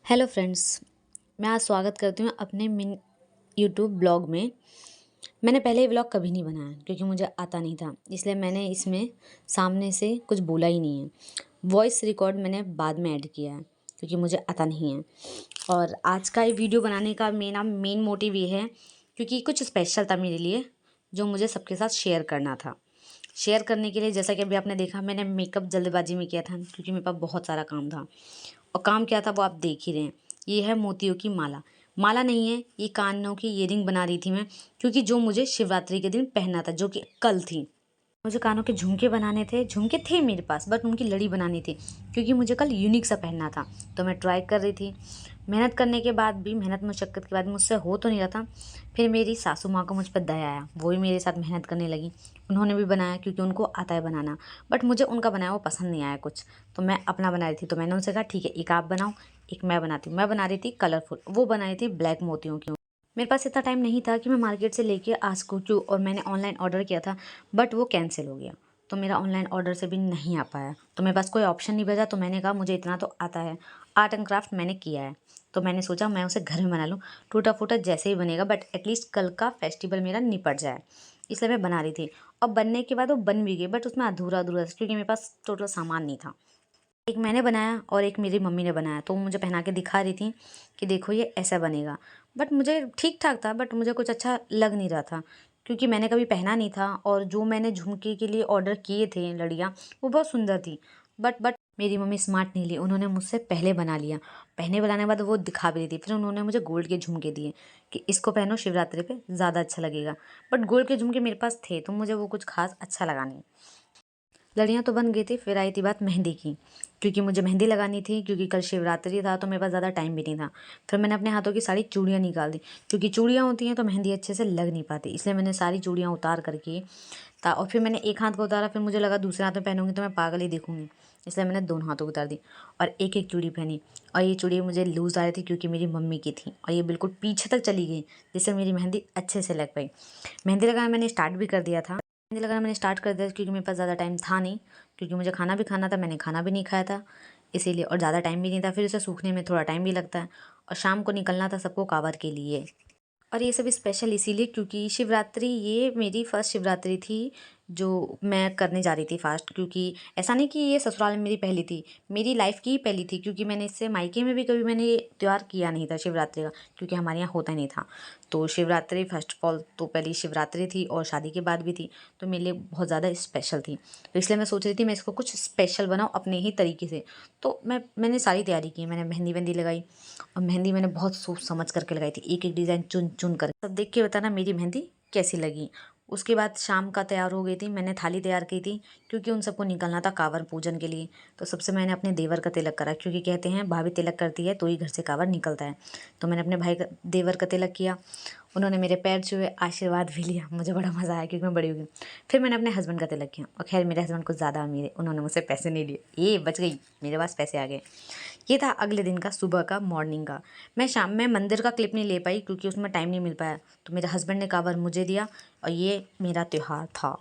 Hello friends, मैं आज स्वागत करती हूँ अपने मिन यूट्यूब ब्लॉग में। मैंने पहले ये ब्लॉग कभी नहीं बनाया क्योंकि मुझे आता नहीं था, इसलिए मैंने इसमें सामने से कुछ बोला ही नहीं है। वॉइस रिकॉर्ड मैंने बाद में ऐड किया है क्योंकि मुझे आता नहीं है। और आज का ये वीडियो बनाने का मेरा मेन मोटिव ये है क्योंकि कुछ स्पेशल था मेरे लिए, जो मुझे सबके साथ शेयर करना था। शेयर करने के लिए, जैसा कि अभी आपने देखा, मैंने मेकअप जल्दबाजी में किया था क्योंकि मेरे पास बहुत सारा काम था। और काम क्या था वो आप देख ही रहे हैं। ये है मोतियों की माला। माला नहीं है, ये कानों की ईयरिंग बना रही थी मैं, क्योंकि जो मुझे शिवरात्रि के दिन पहनना था, जो कि कल थी। मुझे कानों के झुमके बनाने थे, झुमके थे मेरे पास, बट उनकी लड़ी बनानी थी क्योंकि मुझे कल यूनिक सा पहनना था। तो मैं ट्राई कर रही थी। मेहनत करने के बाद भी, मेहनत मुशक्क़त के बाद मुझसे हो तो नहीं रहा था। फिर मेरी सासू माँ को मुझ पर दया आया, वो भी मेरे साथ मेहनत करने लगी। उन्होंने भी बनाया क्योंकि उनको आता है बनाना, बट मुझे उनका बनाया वो पसंद नहीं आया कुछ। तो मैं अपना बना रही थी, तो मैंने उनसे कहा ठीक है, एक आप बनाओ, एक मैं बनाती हूँ। मैं बना रही थी कलरफुल, वो बनाई थी ब्लैक मोतियों की। मेरे पास इतना टाइम नहीं था कि मैं मार्केट से लेके आ सकूँ क्यों, और मैंने ऑनलाइन ऑर्डर किया था बट वो कैंसिल हो गया। तो मेरा ऑनलाइन ऑर्डर से भी नहीं आ पाया, तो मेरे पास कोई ऑप्शन नहीं बचा। तो मैंने कहा मुझे इतना तो आता है, आर्ट एंड क्राफ्ट मैंने किया है, तो मैंने सोचा मैं उसे घर में बना लूँ, टूटा फूटा जैसे ही बनेगा, बट एटलीस्ट कल का फेस्टिवल मेरा निपट जाए। इसलिए मैं बना रही थी। और बनने के बाद वो बन भी गई, बट उसमें अधूरा अधूरा था क्योंकि मेरे पास टोटल सामान नहीं था। एक मैंने बनाया और एक मेरी मम्मी ने बनाया, तो वो मुझे पहना के दिखा रही थी कि देखो ये ऐसा बनेगा। बट मुझे ठीक ठाक था, बट मुझे कुछ अच्छा लग नहीं रहा था क्योंकि मैंने कभी पहना नहीं था। और जो मैंने झुमके के लिए ऑर्डर किए थे लड़ियाँ, वो बहुत सुंदर थी। बट मेरी मम्मी स्मार्ट नहीं ली, उन्होंने मुझसे पहले बना लिया। पहले बनाने के बाद वो दिखा भी रही थी, फिर उन्होंने मुझे गोल्ड के झुमके दिए कि इसको पहनो शिवरात्रि पे, ज़्यादा अच्छा लगेगा। बट गोल्ड के झुमके मेरे पास थे, तो मुझे वो कुछ खास अच्छा लगा नहीं। लड़ियाँ तो बन गई थी। फिर आई थी बात मेहंदी की, क्योंकि मुझे मेहंदी लगानी थी क्योंकि कल शिवरात्रि था, तो मेरे पास ज़्यादा टाइम भी नहीं था। फिर मैंने अपने हाथों की सारी चूड़ियाँ निकाल दी, क्योंकि चूड़ियाँ होती हैं तो मेहंदी अच्छे से लग नहीं पाती, इसलिए मैंने सारी चूड़ियाँ उतार करके था। और फिर मैंने एक हाथ को उतारा, फिर मुझे लगा दूसरे हाथ में पहनूंगी तो मैं पागल ही दिखूंगी, इसलिए मैंने दोनों हाथों को उतार दी और एक एक चूड़ी पहनी। और ये चूड़ी मुझे लूज़ आ रही थी क्योंकि मेरी मम्मी की थी, और ये बिल्कुल पीछे तक चली गई, जिससे मेरी मेहंदी अच्छे से लग पाई। मेहंदी लगाना मैंने स्टार्ट भी कर दिया था। मेहंदी लगाना मैंने स्टार्ट कर दिया क्योंकि मेरे पास ज़्यादा टाइम था नहीं, क्योंकि मुझे खाना भी खाना था, मैंने खाना भी नहीं खाया था इसीलिए, और ज़्यादा टाइम भी नहीं था। फिर उसे सूखने में थोड़ा टाइम भी लगता है, और शाम को निकलना था सबको कांवड़ के लिए। और ये सब स्पेशल इसीलिए क्योंकि शिवरात्रि, ये मेरी फर्स्ट शिवरात्रि थी जो मैं करने जा रही थी फास्ट। क्योंकि ऐसा नहीं कि ये ससुराल में मेरी पहली थी, मेरी लाइफ की ही पहली थी, क्योंकि मैंने इससे मायके में भी कभी मैंने ये त्यौहार किया नहीं था शिवरात्रि का, क्योंकि हमारे यहाँ होता नहीं था। तो शिवरात्रि फर्स्ट ऑफ ऑल तो पहली शिवरात्रि थी, और शादी के बाद भी थी, तो मेरे लिए बहुत ज़्यादा स्पेशल थी। तो इसलिए मैं सोच रही थी मैं इसको कुछ स्पेशल बनाऊँ अपने ही तरीके से। तो मैंने सारी तैयारी की, मैंने मेहंदी वेहंदी लगाई, और मेहंदी मैंने बहुत सोच समझ करके लगाई थी, एक एक डिज़ाइन चुन चुन कर। सब देख के बताना मेरी मेहंदी कैसी लगी। उसके बाद शाम का तैयार हो गई थी, मैंने थाली तैयार की थी क्योंकि उन सबको निकलना था कांवड़ पूजन के लिए। तो सबसे मैंने अपने देवर का तिलक करा, क्योंकि कहते हैं भाभी तिलक करती है तो ही घर से कांवड़ निकलता है। तो मैंने अपने भाई का, देवर का तिलक किया। उन्होंने मेरे पैर छुए, आशीर्वाद भी लिया, मुझे बड़ा मज़ा आया क्योंकि मैं बड़ी हो गई। फिर मैंने अपने हस्बैंड का तिलक किया, और खैर मेरे हस्बैंड कुछ ज़्यादा अमीर है, उन्होंने मुझसे पैसे नहीं लिए, ये बच गई, मेरे पास पैसे आ गए। ये था अगले दिन का सुबह का, मॉर्निंग का। मैं शाम में मंदिर का क्लिप नहीं ले पाई क्योंकि उसमें टाइम नहीं मिल पाया, तो मेरे हस्बैंड ने कांवड़ मुझे दिया, और ये मेरा त्यौहार था।